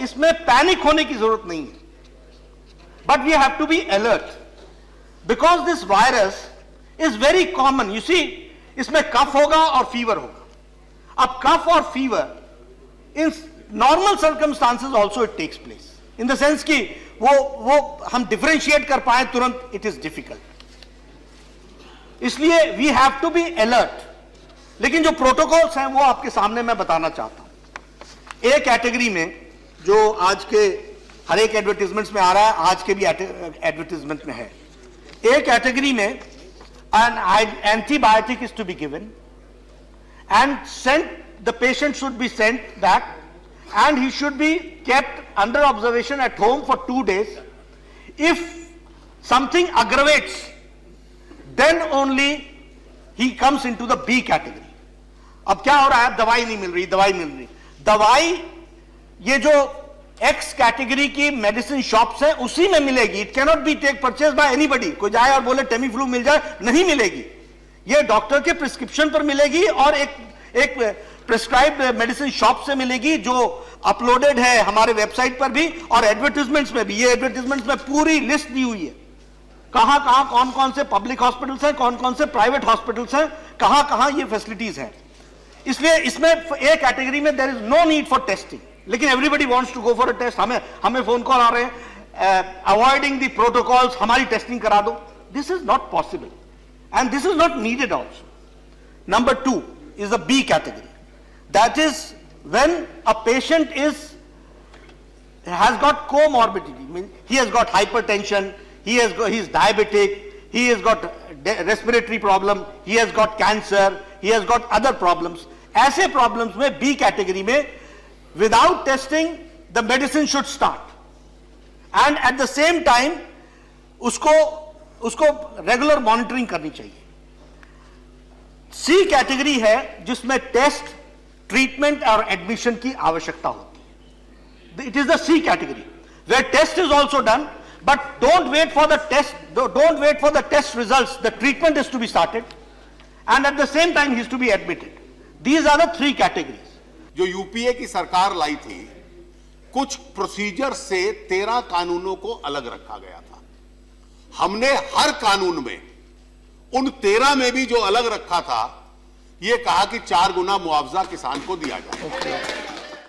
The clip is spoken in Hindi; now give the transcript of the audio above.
इसमें पैनिक होने की जरूरत नहीं है, but we have to be alert because this virus is very common. You see, इसमें कफ होगा और फीवर होगा। अब कफ और fever in normal circumstances also it takes place, in the sense कि वो हम डिफरेंशिएट कर पाए तुरंत, इट इज डिफिकल्ट। इसलिए we have to be alert. लेकिन जो प्रोटोकॉल्स हैं वो आपके सामने मैं बताना चाहता हूं। एक कैटेगरी में जो आज के हर एक एडवर्टीजमेंट्स में आ रहा है, आज के भी एडवर्टीजमेंट में है, एक कैटेगरी में an antibiotic is to be given and the patient should be sent back and he should be kept under observation at home for 2 days. If something aggravates, then only he comes into the B category. अब क्या हो रहा है, दवाई नहीं मिल रही, दवाई ये जो X कैटेगरी की मेडिसिन शॉप्स है उसी में मिलेगी। It cannot be take purchase by anybody. कोई जाए और बोले टेमीफ्लू मिल जाए, नहीं मिलेगी। ये डॉक्टर के प्रिस्क्रिप्शन पर मिलेगी और एक प्रिस्क्राइब्ड मेडिसिन शॉप से मिलेगी, जो अपलोडेड है हमारे वेबसाइट पर भी और एडवर्टीजमेंट्स में भी। ये एडवर्टीजमेंट्स में पूरी लिस्ट दी हुई है, कहां कहां कौन कौन से पब्लिक हॉस्पिटल्स हैं, कौन कौन से प्राइवेट हॉस्पिटल्स हैं, कहां कहां ये फैसिलिटीज हैं। इसलिए इसमें एक कैटेगरी में there is no need for testing, लेकिन everybody wants to go for a test. हमें फोन कॉल आ रहे हैं, अवॉइडिंग द प्रोटोकॉल्स, हमारी टेस्टिंग करा दो। This is not possible and this is not needed also. Number 2 is the B category, that is when a patient has got comorbidity, means he has got hypertension, he is diabetic, he has got respiratory problem, he has got cancer, he has got other problems. ऐसे problems में B category में without testing the medicine should start and at the same time उसको regular monitoring करनी चाहिए। C category है जिसमें टेस्ट, ट्रीटमेंट और एडमिशन की आवश्यकता होती है। It is the C category where test is also done, but don't wait for the test results. The treatment is to be started and at the same time he is to be admitted. These are the 3 categories. जो यूपीए की सरकार लाई थी, कुछ प्रोसीजर से 13 कानूनों को अलग रखा गया था। हमने हर कानून में उन 13 में भी जो अलग रखा था, यह कहा कि 4 गुना मुआवजा किसान को दिया जाए।